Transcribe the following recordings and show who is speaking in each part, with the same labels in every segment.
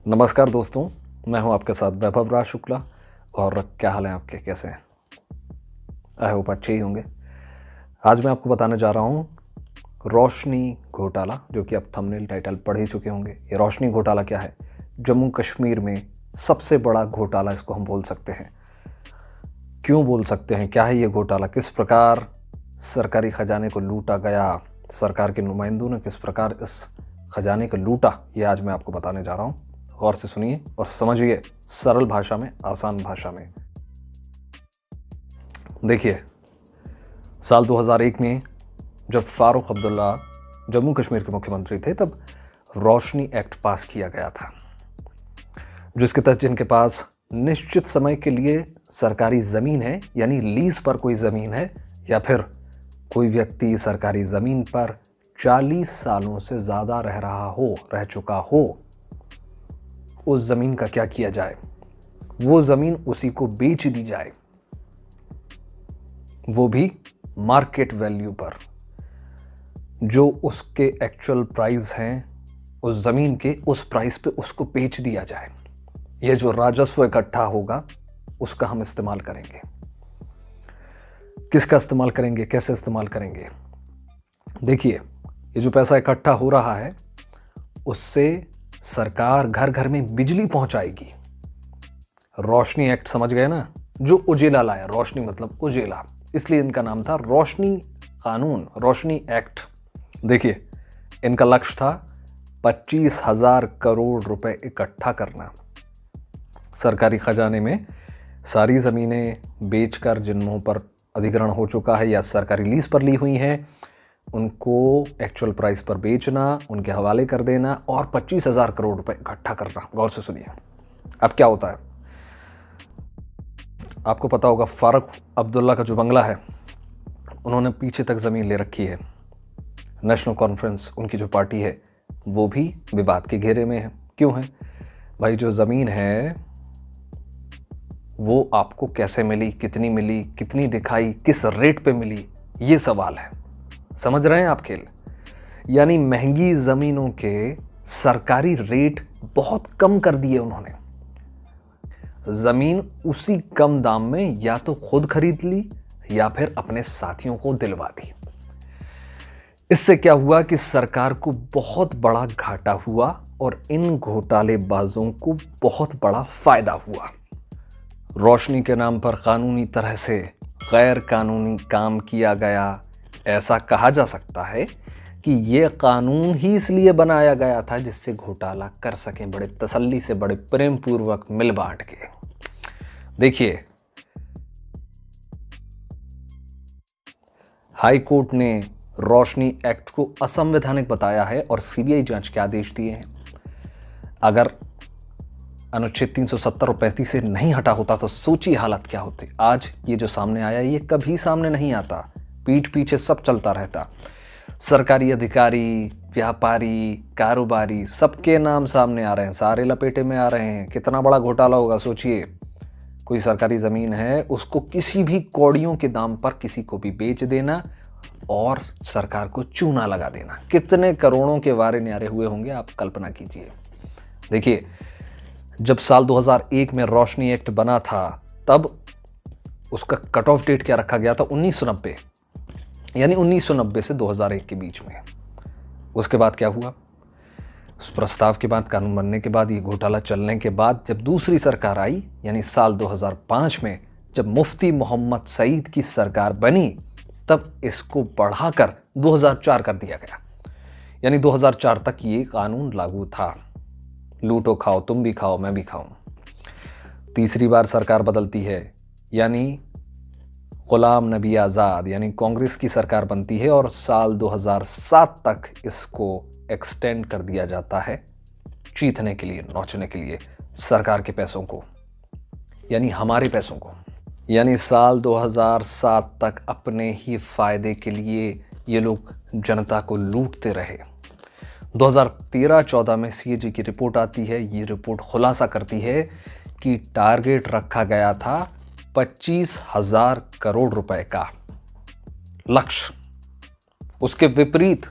Speaker 1: नमस्कार दोस्तों, मैं हूं आपके साथ वैभव राज शुक्ला। और क्या हाल है आपके, कैसे हैं? आई होप अच्छे ही होंगे। आज मैं आपको बताने जा रहा हूं रोशनी घोटाला, जो कि आप थंबनेल टाइटल पढ़ ही चुके होंगे। ये रोशनी घोटाला क्या है? जम्मू कश्मीर में सबसे बड़ा घोटाला इसको हम बोल सकते हैं। क्यों बोल सकते हैं? क्या है ये घोटाला? किस प्रकार सरकारी खजाने को लूटा गया? सरकार के नुमाइंदों ने किस प्रकार इस खजाने को लूटा, ये आज मैं आपको बताने जा रहा हूँ। गौर से सुनिए और समझिए, सरल भाषा में, आसान भाषा में। देखिए, साल 2001 में जब फारूक अब्दुल्ला जम्मू कश्मीर के मुख्यमंत्री थे, तब रोशनी एक्ट पास किया गया था, जिसके तहत जिनके पास निश्चित समय के लिए सरकारी ज़मीन है, यानी लीज पर कोई ज़मीन है, या फिर कोई व्यक्ति सरकारी ज़मीन पर 40 सालों से ज़्यादा रह चुका हो, उस ज़मीन का क्या किया जाए? वो ज़मीन उसी को बेच दी जाए, वो भी मार्केट वैल्यू पर। जो उसके एक्चुअल प्राइस हैं उस ज़मीन के, उस प्राइस पे उसको बेच दिया जाए। ये जो राजस्व इकट्ठा होगा उसका हम इस्तेमाल करेंगे। किसका इस्तेमाल करेंगे, कैसे इस्तेमाल करेंगे? देखिए, ये जो पैसा इकट्ठा हो रहा है उससे सरकार घर घर में बिजली पहुंचाएगी। रोशनी एक्ट समझ गए ना? जो उजेला लाया, रोशनी मतलब उजेला, इसलिए इनका नाम था रोशनी कानून, रोशनी एक्ट। देखिए, इनका लक्ष्य था 25,000 करोड़ रुपए इकट्ठा करना सरकारी खजाने में। सारी ज़मीनें बेचकर जिन पर अधिग्रहण हो चुका है या सरकारी लीज पर ली हुई हैं, उनको एक्चुअल प्राइस पर बेचना, उनके हवाले कर देना और 25,000 करोड़ रुपए इकट्ठा करना। गौर से सुनिए, अब क्या होता है आपको पता होगा। फारूक अब्दुल्ला का जो बंगला है, उन्होंने पीछे तक ज़मीन ले रखी है। नेशनल कॉन्फ्रेंस, उनकी जो पार्टी है, वो भी विवाद के घेरे में है। क्यों है भाई? जो ज़मीन है वो आपको कैसे मिली, कितनी दिखाई, किस रेट पे मिली, ये सवाल है। समझ रहे हैं आप खेल? यानी महंगी ज़मीनों के सरकारी रेट बहुत कम कर दिए उन्होंने। ज़मीन उसी कम दाम में या तो खुद खरीद ली या फिर अपने साथियों को दिलवा दी। इससे क्या हुआ कि सरकार को बहुत बड़ा घाटा हुआ और इन घोटालेबाजों को बहुत बड़ा फायदा हुआ। रोशनी के नाम पर कानूनी तरह से गैर कानूनी काम किया गया। ऐसा कहा जा सकता है कि ये कानून ही इसलिए बनाया गया था जिससे घोटाला कर सकें, बड़े तसल्ली से, बड़े प्रेम पूर्वक मिल बांट के। देखिए, हाई कोर्ट ने रोशनी एक्ट को असंवैधानिक बताया है और सीबीआई जांच के आदेश दिए हैं। अगर अनुच्छेद 370 और 35 से नहीं हटा होता तो सोचिए हालत क्या होती। आज ये जो सामने आया, ये कभी सामने नहीं आता, पीठ पीछे सब चलता रहता। सरकारी अधिकारी, व्यापारी, कारोबारी, सबके नाम सामने आ रहे हैं, सारे लपेटे में आ रहे हैं। कितना बड़ा घोटाला होगा सोचिए। कोई सरकारी ज़मीन है, उसको किसी भी कौड़ियों के दाम पर किसी को भी बेच देना और सरकार को चूना लगा देना। कितने करोड़ों के वारे न्यारे हुए होंगे, आप कल्पना कीजिए। देखिए, जब साल 2001 में रोशनी एक्ट बना था, तब उसका कट ऑफ डेट क्या रखा गया था? 1990, यानी 1990 से 2001 के बीच में। उसके बाद क्या हुआ? उस प्रस्ताव के बाद, कानून बनने के बाद, ये घोटाला चलने के बाद, जब दूसरी सरकार आई, यानी साल 2005 में, जब मुफ्ती मोहम्मद सईद की सरकार बनी, तब इसको बढ़ाकर 2004 कर दिया गया। यानी 2004 तक ये कानून लागू था। लूटो खाओ, तुम भी खाओ, मैं भी खाऊं। तीसरी बार सरकार बदलती है, यानी गुलाम नबी आज़ाद यानी कांग्रेस की सरकार बनती है और साल 2007 तक इसको एक्सटेंड कर दिया जाता है, चीथने के लिए, नोचने के लिए सरकार के पैसों को, यानी हमारे पैसों को। यानी साल 2007 तक अपने ही फायदे के लिए ये लोग जनता को लूटते रहे। 2013-14 में सीएजी की रिपोर्ट आती है। ये रिपोर्ट खुलासा करती है कि टारगेट रखा गया था 25,000 करोड़ रुपए का लक्ष्य। उसके विपरीत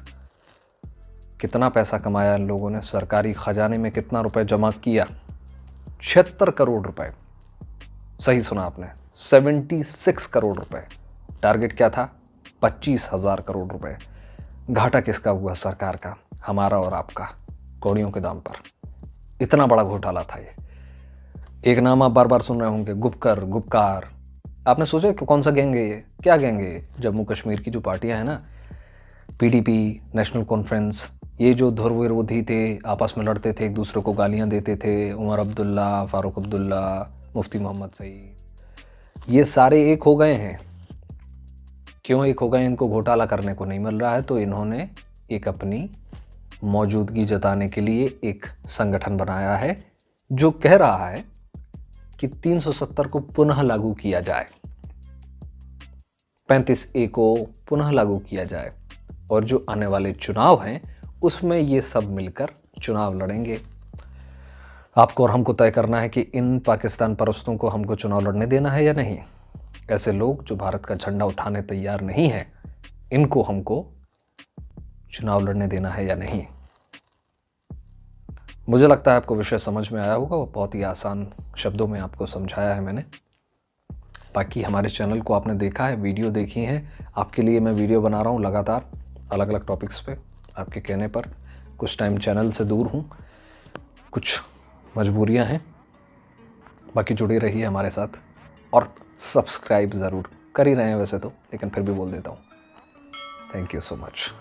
Speaker 1: कितना पैसा कमाया इन लोगों ने, सरकारी खजाने में कितना रुपए जमा किया? 76 करोड़ रुपए। सही सुना आपने, 76 करोड़ रुपए। टारगेट क्या था? 25,000 करोड़ रुपए। घाटा किसका हुआ? सरकार का, हमारा और आपका, कौड़ियों के दाम पर। इतना बड़ा घोटाला था ये। एक नाम आप बार बार सुन रहे होंगे, गुपकर, गुपकार। आपने सोचा कि कौन सा गैंग है ये? क्या गैंग है ये? जम्मू कश्मीर की जो पार्टियां हैं ना, पीडीपी, नेशनल कॉन्फ्रेंस, ये जो ध्रुव विरोधी थे, आपस में लड़ते थे, एक दूसरे को गालियां देते थे, उमर अब्दुल्ला, फारूक अब्दुल्ला, मुफ्ती मोहम्मद सईद, ये सारे एक हो गए हैं। क्यों एक हो गए? इनको घोटाला करने को नहीं मिल रहा है, तो इन्होंने एक अपनी मौजूदगी जताने के लिए एक संगठन बनाया है जो कह रहा है कि 370 को पुनः लागू किया जाए, 35A को पुनः लागू किया जाए, और जो आने वाले चुनाव हैं उसमें ये सब मिलकर चुनाव लड़ेंगे। आपको और हमको तय करना है कि इन पाकिस्तान परस्तों को हमको चुनाव लड़ने देना है या नहीं। ऐसे लोग जो भारत का झंडा उठाने तैयार नहीं है, इनको हमको चुनाव लड़ने देना है या नहीं। मुझे लगता है आपको विषय समझ में आया होगा, वो बहुत ही आसान शब्दों में आपको समझाया है मैंने। बाकी हमारे चैनल को आपने देखा है, वीडियो देखी है, आपके लिए मैं वीडियो बना रहा हूँ लगातार अलग अलग टॉपिक्स पे, आपके कहने पर। कुछ टाइम चैनल से दूर हूँ, कुछ मजबूरियाँ हैं। बाकी जुड़े रहिए हमारे साथ, और सब्सक्राइब ज़रूर कर ही रहे हैं वैसे तो, लेकिन फिर भी बोल देता हूँ। Thank you so much.